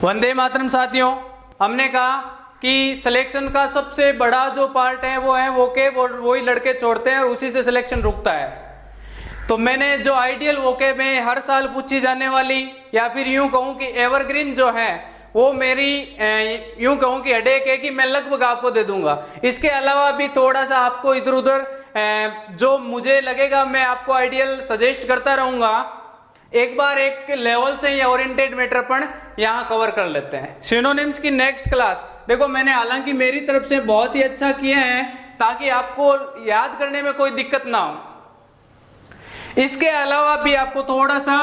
वंदे मातरम साथियों, हमने कहा कि सिलेक्शन का सबसे बड़ा जो पार्ट है वो है वोकेब, और वही लड़के छोड़ते हैं और उसी से सिलेक्शन रुकता है। तो मैंने जो आइडियल वोकेब में हर साल पूछी जाने वाली, या फिर यूं कहूं कि एवरग्रीन जो है, वो मेरी यूं कहूं कि हेडेक है कि मैं लगभग आपको दे दूंगा। इसके अलावा भी थोड़ा सा आपको इधर उधर जो मुझे लगेगा मैं आपको आइडियल सजेस्ट करता रहूंगा। एक बार एक लेवल से या ओरिएंटेड मैटर पर यहाँ कवर कर लेते हैं। सिनोनिम्स की नेक्स्ट क्लास देखो, मैंने हालांकि मेरी तरफ से बहुत ही अच्छा किया है ताकि आपको याद करने में कोई दिक्कत ना हो। इसके अलावा भी आपको थोड़ा सा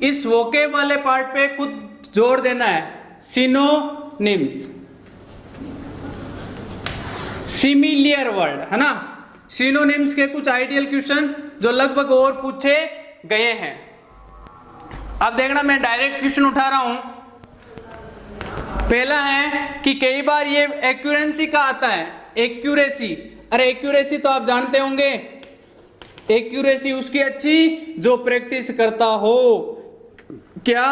इस वोकेब वाले पार्ट पे खुद जोर देना है। सिनोनिम्स, सिमिलियर वर्ड है ना, सिनोनिम्स के कुछ आइडियल क्वेश्चन जो लगभग और पूछे गए हैं। अब देखना, मैं डायरेक्ट क्वेश्चन उठा रहा हूं। पहला है कि कई बार ये एक्यूरेंसी का आता है, एक्यूरेसी। अरे एक्यूरेसी तो आप जानते होंगे, एक्यूरेसी उसकी अच्छी जो प्रैक्टिस करता हो। क्या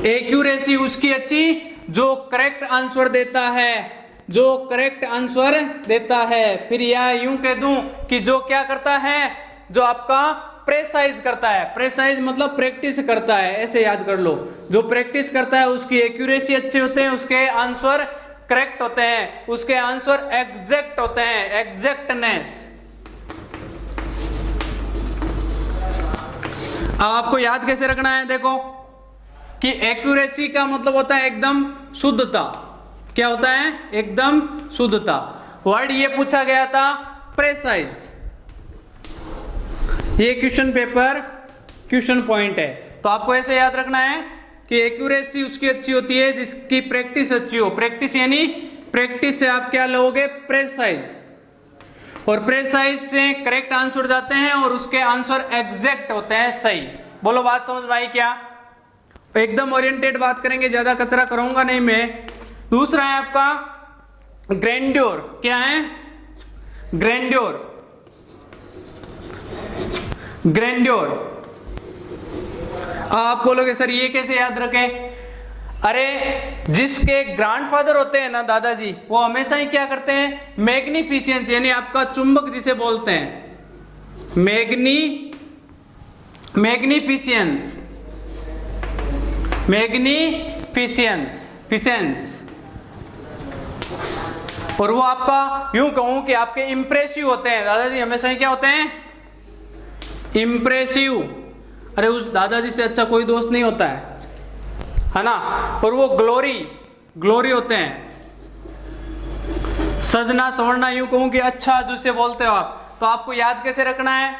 एक्यूरेसी उसकी अच्छी जो करेक्ट आंसर देता है, जो करेक्ट आंसर देता है। फिर या यूं कह दूं कि जो क्या करता है, जो आपका प्रेसाइज करता है। प्रेसाइज मतलब प्रैक्टिस करता है, ऐसे याद कर लो। जो प्रैक्टिस करता है उसकी एक्यूरेसी अच्छे होते हैं, उसके आंसर करेक्ट होते हैं, उसके आंसर एग्जैक्ट होते हैं, एग्जैक्टनेस। आपको याद कैसे रखना है, देखो कि एक्यूरेसी का मतलब होता है एकदम शुद्धता। क्या होता है? एकदम शुद्धता। वर्ड ये पूछा गया था प्रेसाइज। ये क्वेश्चन पेपर क्वेश्चन पॉइंट है, तो आपको ऐसे याद रखना है कि एक्यूरेसी उसकी अच्छी होती है जिसकी प्रैक्टिस अच्छी हो। प्रैक्टिस यानी प्रैक्टिस से आप क्या लोगे? प्रेसाइज। और प्रेसाइज से करेक्ट आंसर जाते हैं और उसके आंसर एग्जैक्ट होते हैं, सही। बोलो, बात समझ में आई क्या? एकदम ओरिएंटेड बात करेंगे, ज्यादा कचरा करूंगा नहीं मैं। दूसरा है आपका ग्रैंड्योर। क्या है? ग्रैंड्योर। ग्रैंड्योर। आप बोलोगे सर ये कैसे याद रखें? अरे जिसके ग्रैंडफादर होते हैं ना, दादाजी, वो हमेशा ही क्या करते हैं? मैग्निफिसेंस यानी आपका चुंबक जिसे बोलते हैं, मैग्निफिसेंस, फिसेंस। और वो आपका यूं कहूं कि आपके इंप्रेसिव होते हैं। दादाजी हमेशा ही क्या होते हैं? इंप्रेसिव। अरे उस दादाजी से अच्छा कोई दोस्त नहीं होता है ना। और वो ग्लोरी होते हैं। सजना संवरना, यूं कहूं कि अच्छा जिसे बोलते हो आप। तो आपको याद कैसे रखना है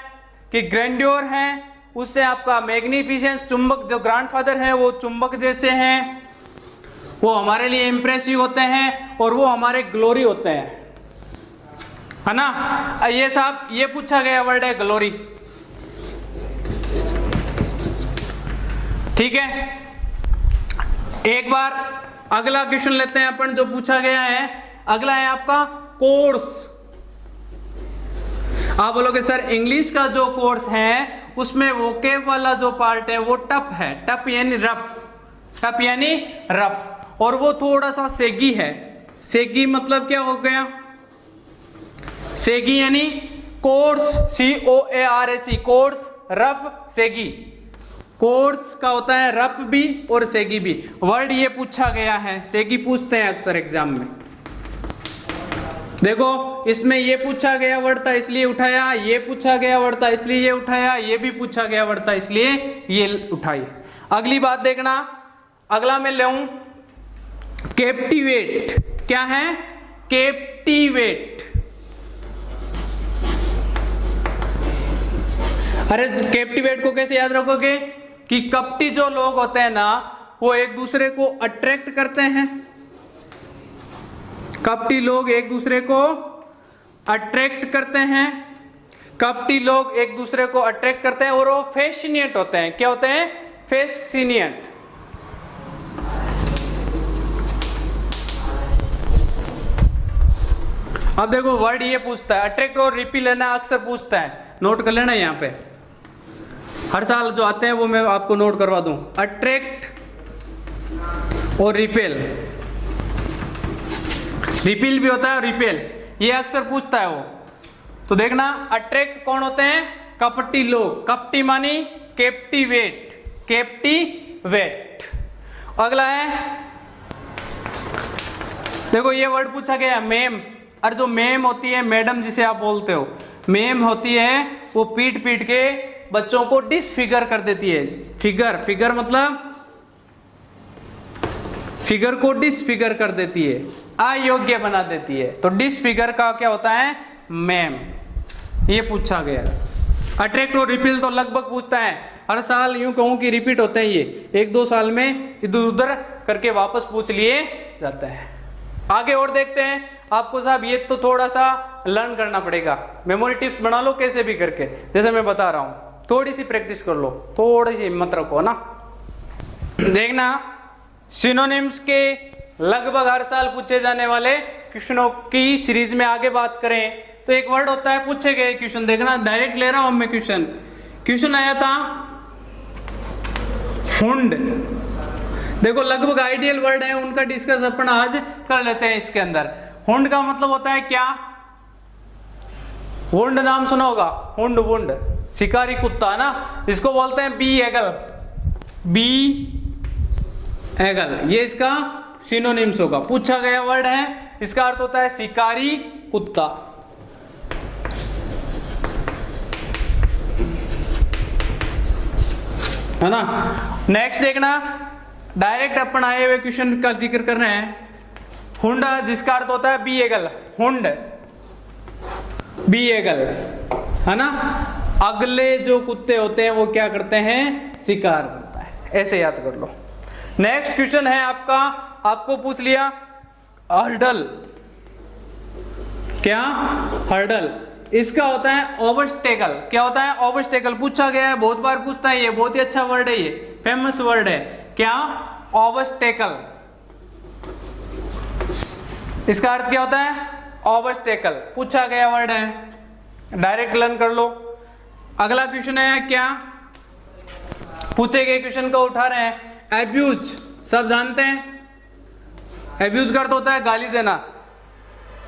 कि ग्रैंड्योर है, उससे आपका मैग्निफिसेंस, चुंबक, जो ग्रैंडफादर है वो चुंबक जैसे हैं, वो हमारे लिए इंप्रेसिव होते हैं, और वो हमारे ग्लोरी होते हैं, है ना। ये साहब ये पूछा गया वर्ड है ग्लोरी, ठीक है। एक बार अगला क्वेश्चन लेते हैं अपन जो पूछा गया है। अगला है आपका कोर्स। आप बोलोगे सर इंग्लिश का जो कोर्स है उसमें वोकेब वाला जो पार्ट है वो टफ है। टफ यानी रफ, टफ यानी रफ, और वो थोड़ा सा सेगी है। सेगी मतलब क्या हो गया? सेगी यानी course, COARS, course, rough, सेगी। Course का होता है रफ भी और सेगी भी। वर्ड ये पूछा गया है, सेगी पूछते हैं अक्सर एग्जाम में। देखो इसमें ये पूछा गया वर्ड था इसलिए उठाया, ये पूछा गया वर्ड था इसलिए ये उठाया, ये भी पूछा गया वर्ड था इसलिए ये उठाई। अगली बात देखना, अगला मैं लेऊं कैप्टिवेट। क्या है? कैप्टिवेट। अरे कैप्टिवेट को कैसे याद रखोगे? कि कपटी जो लोग होते हैं ना, वो एक दूसरे को अट्रैक्ट करते हैं। कपटी लोग एक दूसरे को अट्रैक्ट करते हैं, कपटी लोग एक दूसरे को अट्रैक्ट करते हैं, और वो फैसिनेट होते हैं। क्या होते हैं? फैसिनेट। अब देखो वर्ड ये पूछता है, अट्रैक्ट और रिपील लेना अक्सर पूछता है, नोट कर लेना यहां पे। हर साल जो आते हैं वो मैं आपको नोट करवा दूं। अट्रैक्ट और रिपेल, रिपील भी होता है और रिपेल, ये अक्सर पूछता है वो। तो देखना, अट्रैक्ट कौन होते हैं? कपटी लोग। कपटी मानी कैप्टिवेट, कैप्टिवेट। अगला है, देखो ये वर्ड पूछा गया है मेम। और जो मेम होती है, मैडम जिसे आप बोलते हो, मेम होती है वो पीट पीट के बच्चों को डिसफिगर कर देती है। फिगर, फिगर मतलब फिगर को डिसफिगर कर देती है, अयोग्य बना देती है। तो डिसफिगर का क्या होता है? मैम। ये पूछा गया। अट्रैक्ट और रिपील तो लगभग पूछता है हर साल, यूं कहूं कि रिपीट होते हैं ये, 1-2 साल में इधर उधर करके वापस पूछ लिए जाता है। आगे और देखते हैं। आपको साहब ये तो थोड़ा सा लर्न करना पड़ेगा, मेमोरी टिप्स बना लो कैसे भी करके, जैसे मैं बता रहा हूं। थोड़ी सी प्रैक्टिस कर लो, थोड़ी सी हिम्मत रखो ना। देखना, सिनोनिम्स के लगभग हर साल पूछे जाने वाले क्वेश्चनों की सीरीज में आगे बात करें तो एक वर्ड होता है पूछे गए क्वेश्चन। देखना, डायरेक्ट ले रहा हूं मैं क्वेश्चन। क्वेश्चन आया था हुंड। देखो लगभग आइडियल वर्ड है, उनका डिस्कस अपन आज कर लेते हैं इसके अंदर। हुंड का मतलब होता है क्या? हुंड नाम सुना होगा, हुंड, वुंड, शिकारी कुत्ता ना, इसको बोलते हैं बी एगल, बी एगल। ये इसका सिनोनिम्स होगा। पूछा गया वर्ड है, इसका अर्थ होता है शिकारी कुत्ता, है ना। नेक्स्ट देखना, डायरेक्ट अपन आए हुए क्वेश्चन का जिक्र कर रहे हैं। हुंड जिसका अर्थ होता है बी एगल, हुंड, बी एगल, है ना। अगले जो कुत्ते होते हैं वो क्या करते हैं? शिकार करता है। ऐसे याद कर लो। नेक्स्ट क्वेश्चन है आपका, आपको पूछ लिया हर्डल। क्या? हर्डल। इसका होता है ऑब्स्टेकल। क्या होता है? ऑब्स्टेकल। पूछा गया है, बहुत बार पूछता है, ये बहुत ही अच्छा वर्ड है, ये फेमस वर्ड है। क्या? ऑब्स्टेकल। इसका अर्थ क्या होता है? ऑब्स्टेकल। पूछा गया वर्ड है, डायरेक्ट लर्न कर लो। अगला क्वेश्चन है क्या? पूछे गए क्वेश्चन को उठा रहे हैं। एब्यूज, सब जानते हैं। एब्यूज का अर्थ होता है गाली देना।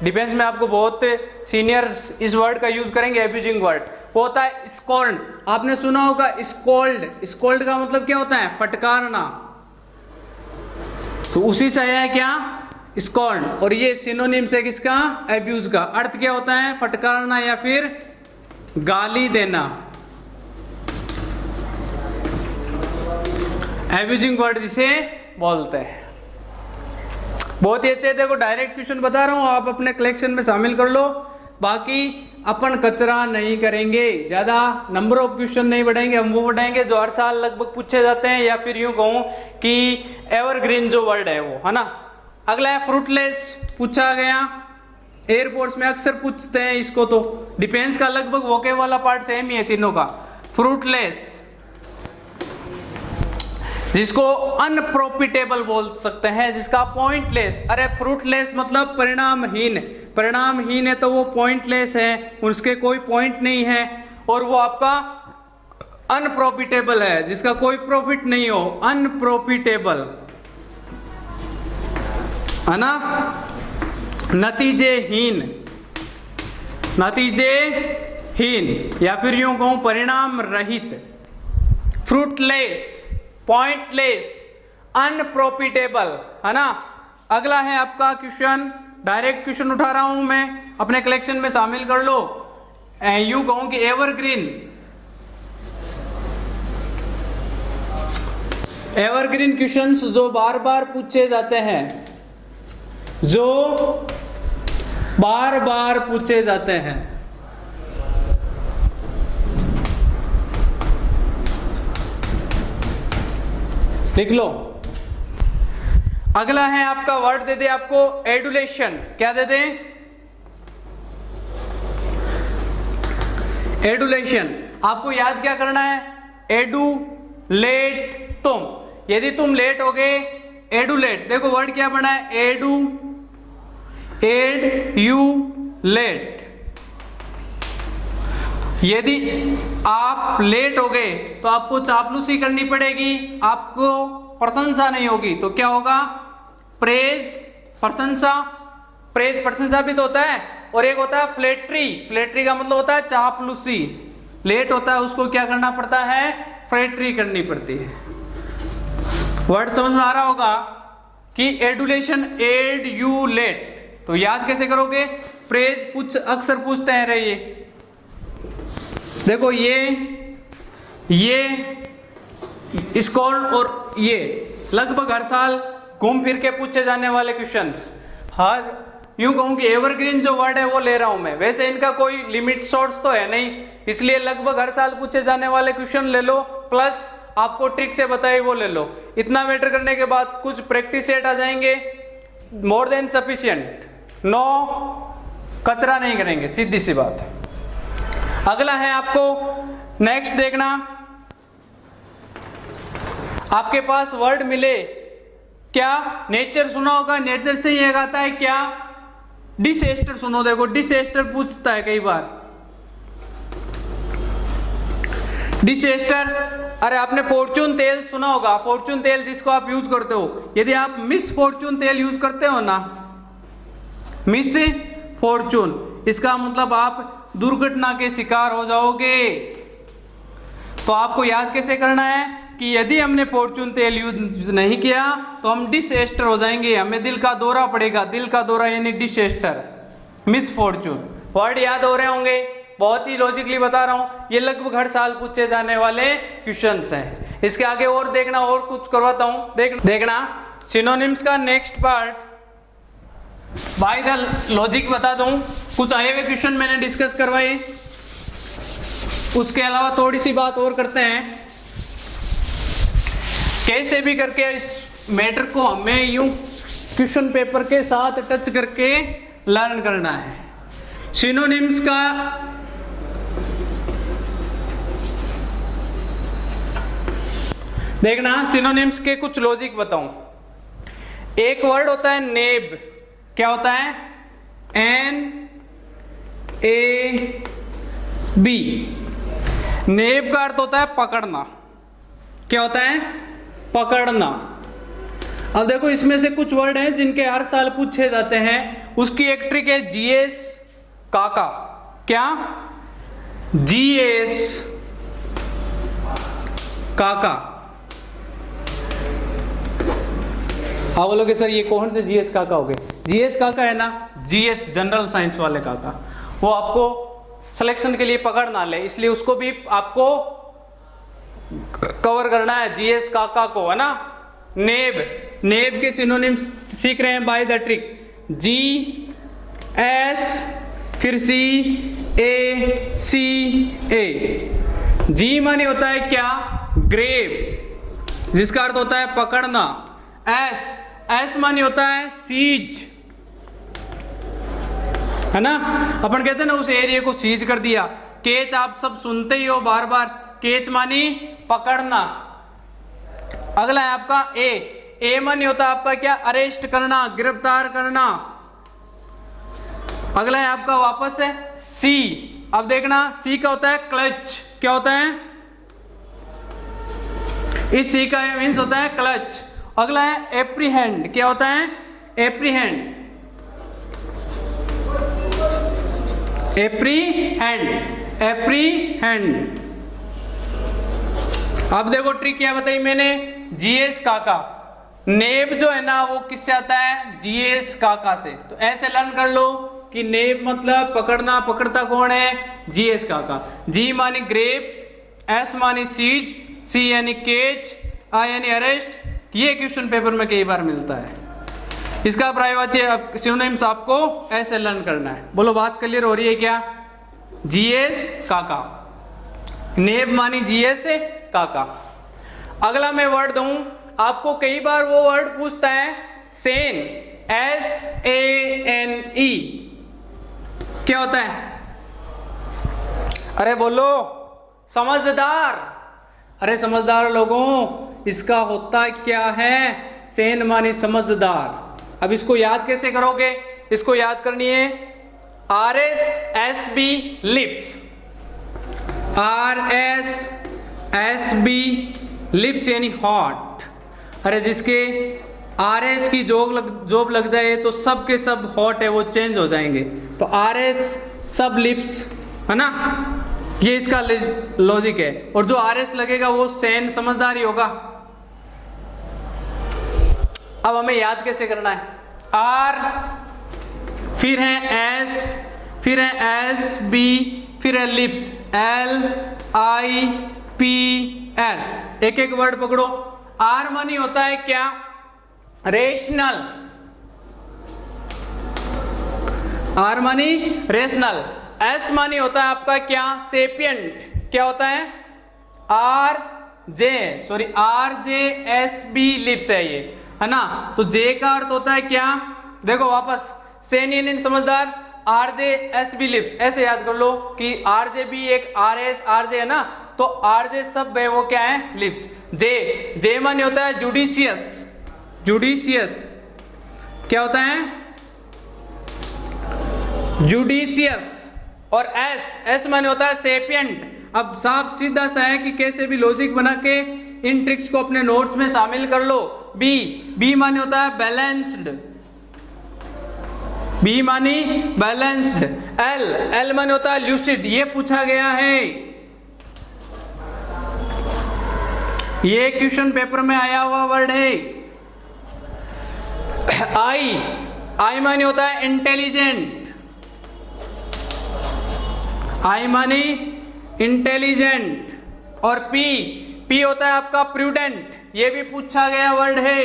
डिफेंस में आपको बहुत सीनियर्स इस वर्ड का यूज करेंगे, एब्यूजिंग वर्ड। वो होता है स्कॉर्न। आपने सुना होगा स्कोल्ड। स्कोल्ड का मतलब क्या होता है? फटकारना। तो उसी से आया है क्या? स्कॉर्न। और ये सिनोनिम्स है किसका? एब्यूज का। अर्थ क्या होता है? फटकारना या फिर गाली देना। एब्यूजिंग वर्ड जिसे बोलते हैं। बहुत ही अच्छे। देखो डायरेक्ट क्वेश्चन बता रहा हूं, आप अपने कलेक्शन में शामिल कर लो। बाकी अपन कचरा नहीं करेंगे, ज्यादा नंबर ऑफ क्वेश्चन नहीं बढ़ाएंगे, हम वो बढ़ाएंगे जो हर साल लगभग पूछे जाते हैं, या फिर यूं कहूं कि एवरग्रीन जो वर्ड है वो, है ना। अगला है फ्रूटलेस। पूछा गया, एयरपोर्ट्स में अक्सर पूछते हैं इसको। तो डिफेंस का लगभग वोकेब वाला पार्ट सेम ही है तीनों का। फ्रूटलेस, जिसको अनप्रॉफिटेबल बोल सकते हैं, जिसका पॉइंटलेस। अरे फ्रूटलेस मतलब परिणामहीन। परिणामहीन है तो वो पॉइंटलेस है, उसके कोई पॉइंट नहीं है। और वो आपका अनप्रॉफिटेबल है, जिसका कोई प्रॉफिट नहीं हो, अनप्रॉफिटेबल, है ना। नतीजेहीन, नतीजेहीन, या फिर यूं कहूं परिणाम रहित। फ्रूटलेस, पॉइंटलेस, अनप्रॉफिटेबल, है ना। अगला है आपका क्वेश्चन, डायरेक्ट क्वेश्चन उठा रहा हूं मैं, अपने कलेक्शन में शामिल कर लो। यूं कहूं कि एवरग्रीन। एवरग्रीन क्वेश्चंस जो बार बार पूछे जाते हैं, जो बार बार पूछे जाते हैं। लिख लो। अगला है आपका वर्ड दे दे आपको एडुलेशन। क्या दे दे? एडुलेशन। आपको याद क्या करना है? एडुलेट तुम। यदि तुम लेट हो गए, एडुलेट। देखो वर्ड क्या बना है? एडू, एड, यू, लेट। यदि आप लेट हो गए तो आपको चापलूसी करनी पड़ेगी, आपको प्रशंसा नहीं होगी। तो क्या होगा? प्रेज, प्रशंसा। प्रेज प्रशंसा भी तो होता है, और एक होता है फ्लेट्री। फ्लेट्री का मतलब होता है चापलूसी। लेट होता है उसको क्या करना पड़ता है? फ्लेट्री करनी पड़ती है। वर्ड समझ में आ रहा होगा कि एडुलेशन, एड यू लेट। तो याद कैसे करोगे? प्रेज अक्सर पूछते हैं रहिए। देखो ये स्कॉल और ये लगभग हर साल घूम फिर के पूछे जाने वाले क्वेश्चंस। हर यूं कहूं कि एवरग्रीन जो वर्ड है वो ले रहा हूं मैं। वैसे इनका कोई लिमिट सोर्स तो है नहीं, इसलिए लगभग हर साल पूछे जाने वाले क्वेश्चन ले लो, प्लस आपको ट्रिक से बताई वो ले लो। इतना मैटर करने के बाद कुछ प्रैक्टिस सेट आ जाएंगे, मोर देन सफिशिएंट। नो कचरा नहीं करेंगे, सीधी सी बात है। अगला है आपको नेक्स्ट देखना, आपके पास वर्ड मिले क्या? नेचर सुना होगा, नेचर से ये आता है क्या? डिसेस्टर सुनो, देखो डिसेस्टर पूछता है कई बार। डिसेस्टर, अरे आपने फॉर्चून तेल सुना होगा, फॉर्चून तेल जिसको आप यूज करते हो। यदि आप मिस फॉर्चून तेल यूज करते हो ना, मिस फॉर्चून, इसका मतलब आप दुर्घटना के शिकार हो जाओगे। तो आपको याद कैसे करना है कि यदि हमने फॉर्चून तेल यूज नहीं किया तो हम डिसेस्टर हो जाएंगे, हमें दिल का दौरा पड़ेगा। दिल का दौरा यानी डिसेस्टर, मिस फॉर्चून। वर्ड याद हो रहे होंगे, बहुत ही लॉजिकली बता रहा हूं। ये लगभग हर साल पूछे जाने वाले क्वेश्चंस हैं। इसके आगे और देखना, और कुछ करवाता हूं। देखना सिनोनिम्स का next part by the logic बता दूं। कुछ आए हुए क्वेश्चन मैंने डिस्कस करवाए, उसके अलावा थोड़ी सी बात और करते हैं। कैसे भी करके इस मैटर को हमें यूं क्वेश्चन पेपर के साथ टच करके लर्न करना है। सिनोनिम्स का देखना, सिनोनिम्स के कुछ लॉजिक बताऊं। एक वर्ड होता है नेब, क्या होता है? NAB। नेब का अर्थ होता है पकड़ना। क्या होता है? पकड़ना। अब देखो इसमें से कुछ वर्ड हैं जिनके हर साल पूछे जाते हैं, उसकी एक ट्रिक है GS काका। क्या? GS काका। आप बोलोगे सर ये कौन से GS काका हो गए? GS काका है ना, GS जनरल साइंस वाले काका, वो आपको सिलेक्शन के लिए पकड़ ना ले, इसलिए उसको भी आपको कवर करना है, GS काका को, है ना। नेब, नेब के सिनोनिम्स सीख रहे हैं बाय द ट्रिक। GS फिर CACA। जी माने होता है क्या? ग्रेव, जिसका अर्थ होता है पकड़ना। एस माने होता है सीज, है ना। अपन कहते हैं ना उस एरिया को सीज कर दिया। केच आप सब सुनते ही हो बार बार, केच मानी पकड़ना। अगला है आपका ए मानी होता है आपका क्या? अरेस्ट करना, गिरफ्तार करना। अगला है आपका वापस है सी। अब देखना सी का होता है क्लच। क्या होता है? इस सी का मीन्स होता है क्लच। अगला है एप्रीहेंड। क्या होता है? Apprehend, apprehend, apprehend. अब देखो ट्रिक क्या बताई मैंने, GS काका। नेब जो है ना वो किससे आता है? GS काका से। तो ऐसे लर्न कर लो कि नेब मतलब पकड़ना, पकड़ता कौन है? GS काका। G मानी ग्रेप, S मानी सीज, C यानी केच, I यानी अरेस्ट। ये क्वेश्चन पेपर में कई बार मिलता है। इसका प्रायवाची सिनोनिम्स आपको ऐसे लर्न करना है। बोलो बात क्लियर हो रही है क्या? GS काका, नेब मानी GS काका। अगला मैं वर्ड दूं आपको, कई बार वो वर्ड पूछता है सेन, SANE। क्या होता है? अरे बोलो समझदार। अरे समझदार लोगों, इसका होता क्या है? सेन मानी समझदार। अब इसको याद कैसे करोगे? इसको याद करनी है RSSB लिप्स। RSSB लिप्स यानी हॉट। अरे जिसके RS की जॉब लग जाए तो सब के सब हॉट है, वो चेंज हो जाएंगे। तो RS सब लिप्स है ना, ये इसका लॉजिक है। और जो RS लगेगा वो सेन समझदार ही होगा। अब हमें याद कैसे करना है? R, फिर है S, फिर है SB, फिर है लिप्स LIPS। एक एक वर्ड पकड़ो। R मानी होता है क्या? रेशनल। R मानी रेशनल। S मानी होता है आपका क्या? सेपियंट। क्या होता है? RJSB लिप्स है ये, है ना। तो J का अर्थ होता है क्या? देखो वापस सेन समझदार, RJSB लिप्स ऐसे याद कर लो कि RJ भी एक RS RJ है ना, तो RJ सब है वो क्या है? लिप्स। J माने होता है जुडिशियस। जुडिशियस क्या होता है? जुडिशियस। और S माने होता है सेपियंट। अब साफ सीधा सा है कि कैसे भी लॉजिक बना के इन ट्रिक्स को अपने नोट्स में शामिल कर लो। B माने होता है बैलेंस्ड। B मानी बैलेंस्ड। L माने होता है ल्यूसिड, ये पूछा गया है, ये क्वेश्चन पेपर में आया हुआ वर्ड है। I मानी होता है इंटेलिजेंट। I मानी इंटेलिजेंट। और P होता है आपका प्रूडेंट, ये भी पूछा गया वर्ड है,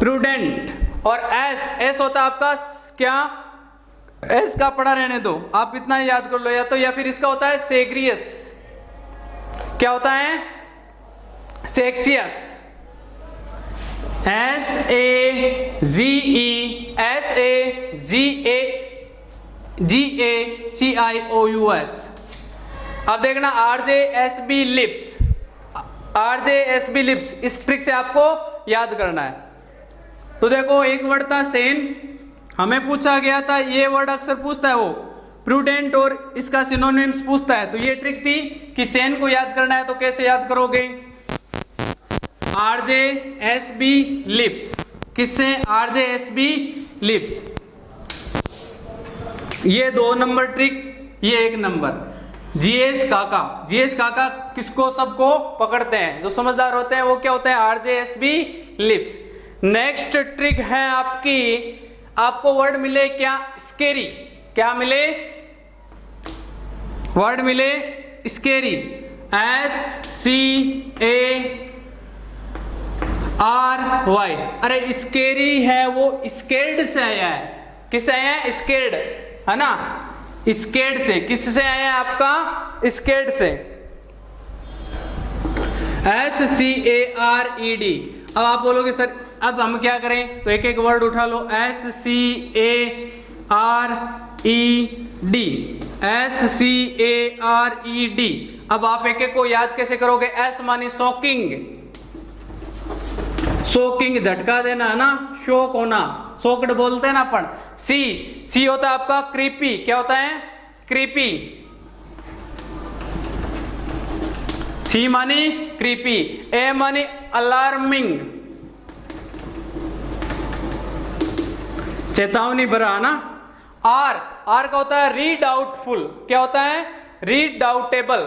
प्रूडेंट। और S होता है आपका क्या? S का पढ़ा रहने दो, आप इतना याद कर लो। या फिर इसका होता है सेग्रियस। क्या होता है? सेक्सियस। SAGACIOUS। अब देखना RJSB लिप्स, RJSB लिप्स, इस ट्रिक से आपको याद करना है। तो देखो एक वर्ड था सेन, हमें पूछा गया था, ये वर्ड अक्सर पूछता है वो प्रूडेंट और इसका सिनोनिम्स पूछता है। तो ये ट्रिक थी कि सेन को याद करना है, तो कैसे याद करोगे? RJSB lips. किससे? RJSB lips. ये 2 नंबर ट्रिक, ये 1 नंबर। GS काका किसको? सबको पकड़ते हैं, जो समझदार होते हैं वो क्या होते हैं? RJSB lips. नेक्स्ट ट्रिक है आपकी, आपको वर्ड मिले क्या? स्केरी। क्या मिले? वर्ड मिले स्केरी। SCARY। अरे स्केरी है वो स्केर्ड से आया है। किससे आया है? स्केर्ड, है ना। स्केर्ड से, किससे आया है आपका? स्केर्ड से। SCARED। अब आप बोलोगे सर अब हम क्या करें? तो एक एक वर्ड उठा लो। SCARED। अब आप एक एक को याद कैसे करोगे? S मानी शॉकिंग, शॉकिंग झटका देना, है ना, शॉक होना, शॉक्ड बोलते हैं ना अपन। C होता है आपका क्रीपी। क्या होता है? क्रीपी। C मानी क्रीपी। A मानी अलार्मिंग, चेतावनी भरा ना। R का होता है रीडाउटफुल। क्या होता है? रीडाउटेबल।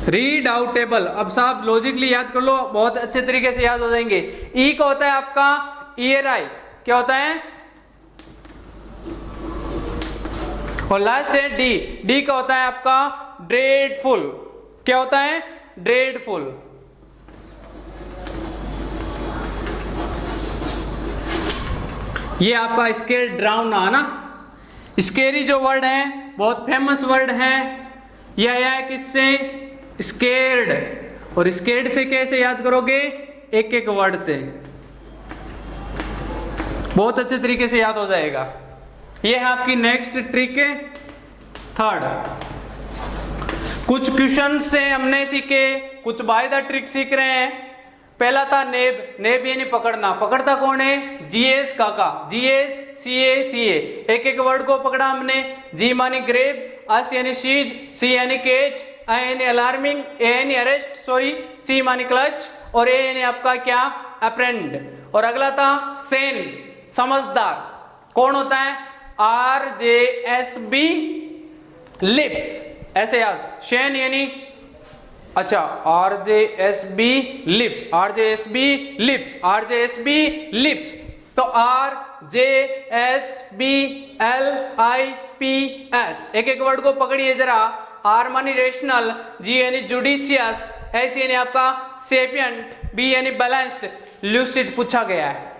रीडाउटेबल। अब साहब लॉजिकली याद कर लो, बहुत अच्छे तरीके से याद हो जाएंगे। E का होता है आपका ईयराई। क्या होता है? और लास्ट है D का होता है आपका ड्रेडफुल। क्या होता है? ड्रेडफुल। ये आपका स्केर ड्राउना है ना। स्केरी जो वर्ड है बहुत फेमस वर्ड है, यह आया है किससे? स्केर्ड। और स्केर्ड से कैसे याद करोगे? एक एक वर्ड से, बहुत अच्छे तरीके से याद हो जाएगा। यह है आपकी नेक्स्ट ट्रिक 3rd। कुछ क्वेश्चन से हमने सीखे, कुछ बाय द ट्रिक सीख रहे हैं। पहला था नेब, नेब यानी पकड़ना, पकड़ता कौन है? जीएस काका, जीएस सीए सीए। एक एक वर्ड को पकड़ा हमने। जी मानी ग्रेब, एस यानी सीज, सी यानी केच, आई यानी अलार्मिंग, ए यानी अरेस्ट सॉरी, सी मानी क्लच और ए यानी आपका क्या? अप्रेंड। और अगला था सेन, समझदार। कौन होता है? R J S B lips, ऐसे याद। शेन यानी अच्छा R J S B lips, R J S B lips, R J S B lips. तो R J S B L I P S. एक एक वर्ड को पकड़िए जरा। आर मानी रेशनल, जी यानी जुडिशियस, एस यानी आपका सेपियंट, बी यानी बैलेंस्ड, ल्यूसिड पूछा गया है।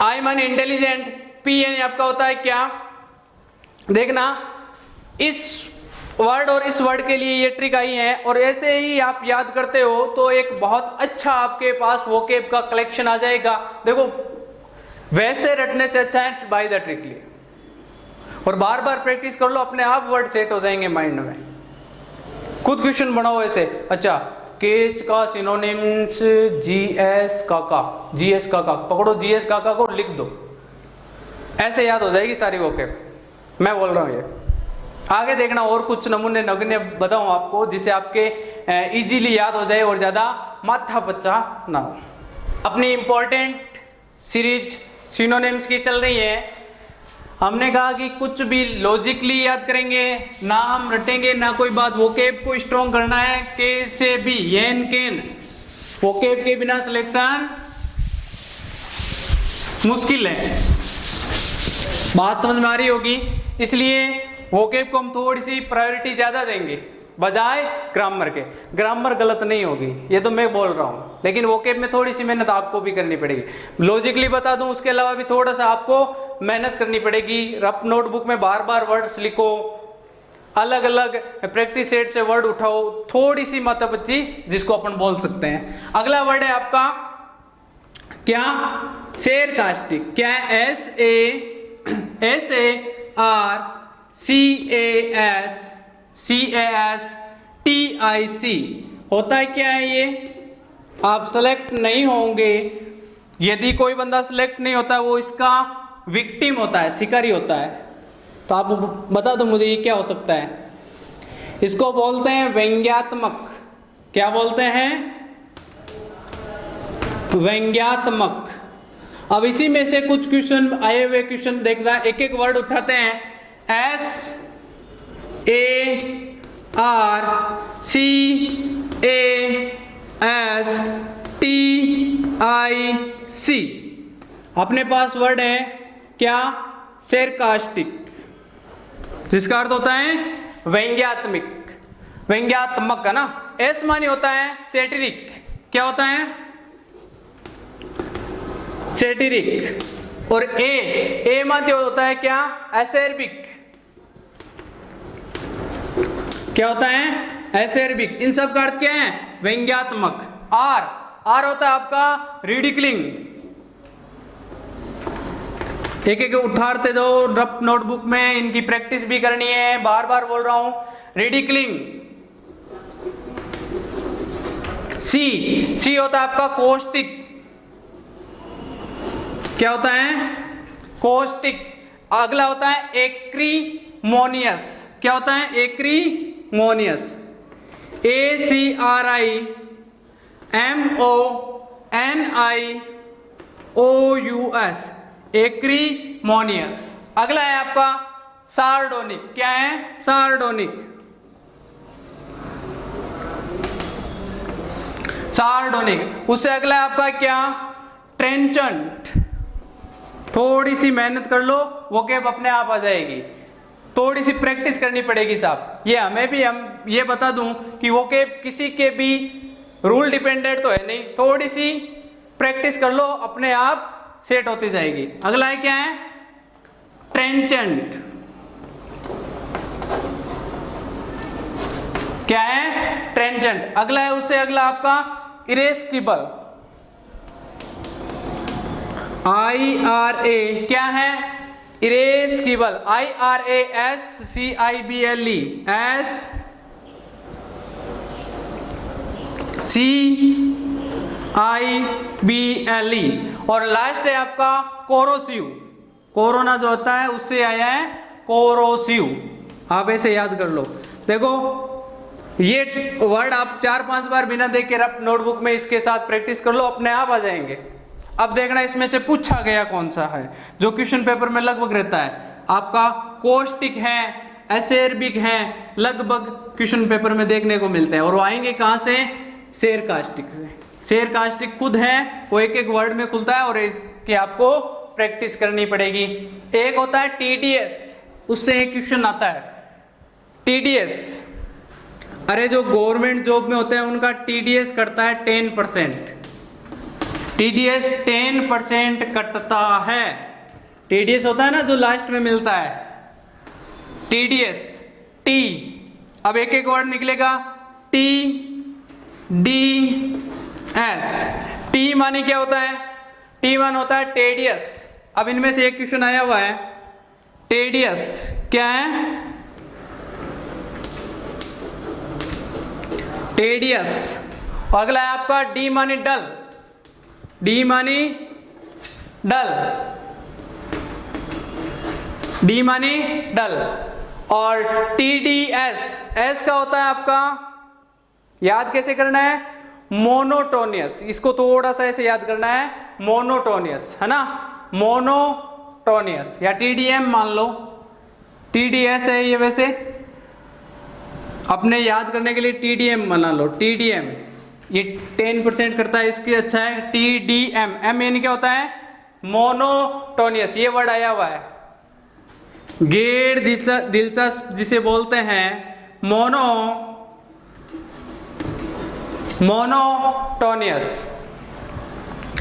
आई मानी इंटेलिजेंट, पी यानी आपका होता है क्या? देखना इस वर्ड और इस वर्ड के लिए ये ट्रिक आई है और ऐसे ही आप याद करते हो तो एक बहुत अच्छा आपके पास वोकेब का कलेक्शन आ जाएगा। देखो वैसे रटने से अच्छा है बाय द ट्रिक लिए, और बार बार प्रैक्टिस कर लो, अपने आप वर्ड सेट हो जाएंगे माइंड में। खुद क्वेश्चन बनाओ ऐसे। अच्छा केच का सिनोनिम्स जीएस काका, जीएस काका पकड़ो, जीएस काका को लिख दो, ऐसे याद हो जाएगी सारी वोकेब। मैं बोल रहा हूं ये। आगे देखना और कुछ नमूने नगने बताऊं आपको जिससे आपके इजीली याद हो जाए और ज्यादा माथा पच्चा ना हो। अपनी इंपॉर्टेंट सीरीज सिनोनिम्स की चल रही है। हमने कहा कि कुछ भी लॉजिकली याद करेंगे, ना हम रटेंगे ना कोई बात। वोकेब को स्ट्रॉन्ग करना है, के से भी, येन केन। वोकेब के बिना सिलेक्शन मुश्किल है। बात समझ में आ रही होगी। इसलिए वोकेब को हम थोड़ी सी प्रायोरिटी ज्यादा देंगे बजाय ग्रामर के। ग्रामर गलत नहीं होगी, ये तो मैं बोल रहा हूं, लेकिन वोकेब में थोड़ी सी मेहनत आपको भी करनी पड़ेगी। लॉजिकली बता दूं, उसके अलावा भी थोड़ा सा आपको मेहनत करनी पड़ेगी। रफ नोटबुक में बार बार वर्ड्स लिखो, अलग अलग प्रैक्टिस सेट से वर्ड उठाओ, थोड़ी सी माथा पच्ची जिसको अपन बोल सकते हैं। अगला वर्ड है आपका क्या? शेरकास्टिक। क्या? एस ए आर CASTIC होता है क्या है ये? आप सेलेक्ट नहीं होंगे। यदि कोई बंदा सेलेक्ट नहीं होता वो इसका विक्टिम होता है, शिकारी होता है। तो आप बता दो मुझे ये क्या हो सकता है? इसको बोलते हैं व्यंग्यात्मक। क्या बोलते हैं? व्यंग्यात्मक। अब इसी में से कुछ क्वेश्चन आए हुए क्वेश्चन देखना, एक एक वर्ड उठाते हैं। SARCASTIC। अपने पास वर्ड है क्या? शेरकास्टिक, जिसका अर्थ होता है व्यंग्यात्मक। व्यंग्यात्मक है ना। एस मानी होता है सेटिरिक। क्या होता है? सेटिरिक। और ए मानी होता है क्या? एसेर्बिक। क्या होता है? एसेर्बिक। इन सब का अर्थ क्या है? व्यंग्यात्मक। आर होता है आपका रिडिकलिंग। एक एक उठाते जाओ रफ नोटबुक में, इनकी प्रैक्टिस भी करनी है, बार बार बोल रहा हूं। रिडिकलिंग। सी होता है आपका कौष्टिक। क्या होता है? कौष्टिक। अगला होता है एक्रीमोनियस। क्या होता है? एक्रीमोनियस। ACRIMONIOUS acrimonious. अगला है आपका सार्डोनिक। क्या है? सार्डोनिक। सार्डोनिक। उससे अगला है आपका क्या? ट्रेंचेंट। थोड़ी सी मेहनत कर लो, वोकेब अपने आप आ जाएगी। थोड़ी सी प्रैक्टिस करनी पड़ेगी साहब। ये हमें भी, हम ये बता दूं कि वोकेब किसी के भी रूल डिपेंडेंट तो है नहीं, थोड़ी सी प्रैक्टिस कर लो, अपने आप सेट होती जाएगी। अगला है क्या है? ट्रेंचेंट। क्या है? ट्रेंचेंट। अगला है, उससे अगला आपका इरेस्किबल। IRA। क्या है? इरेस्किबल। IRASCIBLE SCIBLE IBLE, और लास्ट है आपका कोरोसिव। कोरोना जो होता है उससे आया है कोरोसिव। आप ऐसे याद कर लो। देखो ये वर्ड आप 4-5 बार बिना देखे रफ नोटबुक में इसके साथ प्रैक्टिस कर लो, अपने आप आ जाएंगे। अब देखना इसमें से पूछा गया कौन सा है जो क्वेश्चन पेपर में लगभग रहता है। आपका कोस्टिक है, एसेरबिक है, लगभग क्वेश्चन पेपर में देखने को मिलते हैं, और वो आएंगे कहां से? शेर कास्टिक से। शेर कास्टिक खुद है, वो एक एक वर्ड में खुलता है और इसकी आपको प्रैक्टिस करनी पड़ेगी। एक होता है TDS, उससे एक क्वेश्चन आता है TDS। अरे जो गवर्नमेंट जॉब में होते हैं उनका TDS कटता है 10%। TDS 10% कटता है। TDS होता है ना जो लास्ट में मिलता है, TDS T। अब एक एक वर्ड निकलेगा TDS। T मानी क्या होता है? T मान होता है टेडियस। अब इनमें से एक क्वेश्चन आया हुआ है टेडियस क्या है? टेडियस। अगला है आपका D मानी डल। D मानी डल, D मानी डल। और TDS, S का होता है आपका, याद कैसे करना है? मोनोटोनियस। इसको थोड़ा सा ऐसे याद करना है, मोनोटोनियस, है ना? मोनोटोनियस या TDM मान लो। TDS है ये, वैसे अपने याद करने के लिए TDM बना लो। TDM ये 10% करता है, इसकी अच्छा है TDM। M यानी क्या होता है? मोनोटोनियस। ये वर्ड आया हुआ है, गैर दिलचस्प जिसे बोलते हैं, मोनोटोनियस।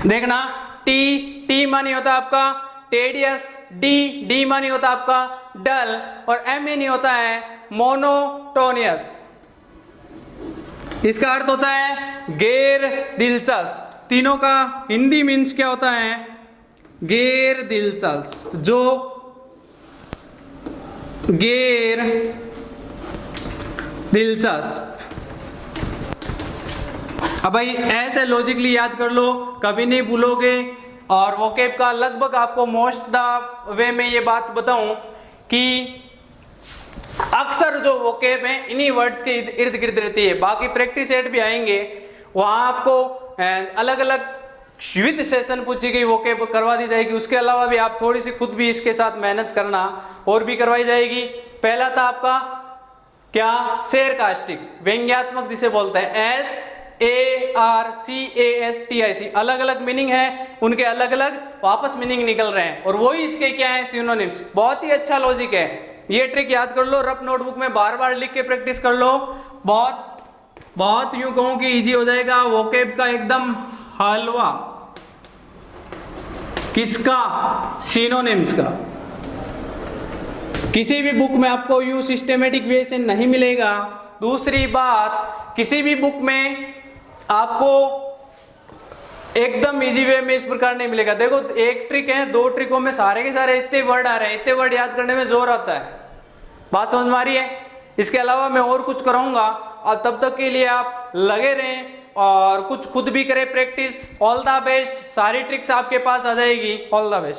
देखना T मानी होता है आपका टेडियस, D मानी होता है आपका डल, और M यानी होता है मोनोटोनियस। इसका अर्थ होता है गैर दिलचस्प। तीनों का हिंदी मीन्स क्या होता है? गैर दिलचस्प, जो गैर दिलचस्प। अब भाई ऐसे लॉजिकली याद कर लो, कभी नहीं भूलोगे। और वोकेब का लगभग आपको मोस्ट द वे में ये बात बताऊं कि अक्सर जो वोकेब है इन्हीं वर्ड्स के इर्द गिर्द रहती है। बाकी प्रैक्टिस सेट भी आएंगे, वहां आपको अलग अलग विद सेशन पूछी गई वोकेब करवा दी जाएगी। उसके अलावा भी आप थोड़ी सी खुद भी इसके साथ मेहनत करना, और भी करवाई जाएगी। पहला था आपका क्या? शेर कास्टिक, व्यंग्यात्मक जिसे बोलते हैं, SARCASTIC। अलग अलग मीनिंग है, उनके अलग अलग वापस मीनिंग निकल रहे हैं, और वही इसके क्या है? सिनोनिम्स। बहुत ही अच्छा लॉजिक है। ये ट्रिक याद कर लो, रफ नोटबुक में बार बार लिख के प्रैक्टिस कर लो। बहुत यूं कहूं कि इजी हो जाएगा। वोकेब का एकदम हलवा। किसका? सिनोनिम्स का। किसी भी बुक में आपको यूं सिस्टेमेटिक वे से नहीं मिलेगा। दूसरी बात, किसी भी बुक में आपको एकदम इजी वे में इस प्रकार नहीं मिलेगा। देखो एक ट्रिक है, 2 ट्रिकों में सारे के सारे इतने वर्ड आ रहे हैं, इतने वर्ड याद करने में जोर आता है। बात समझ में आ रही है? इसके अलावा मैं और कुछ कराऊंगा, और तब तक के लिए आप लगे रहें और कुछ खुद भी करें प्रैक्टिस। All the best. सारी ट्रिक्स आपके पास आ जाएगी। All the best.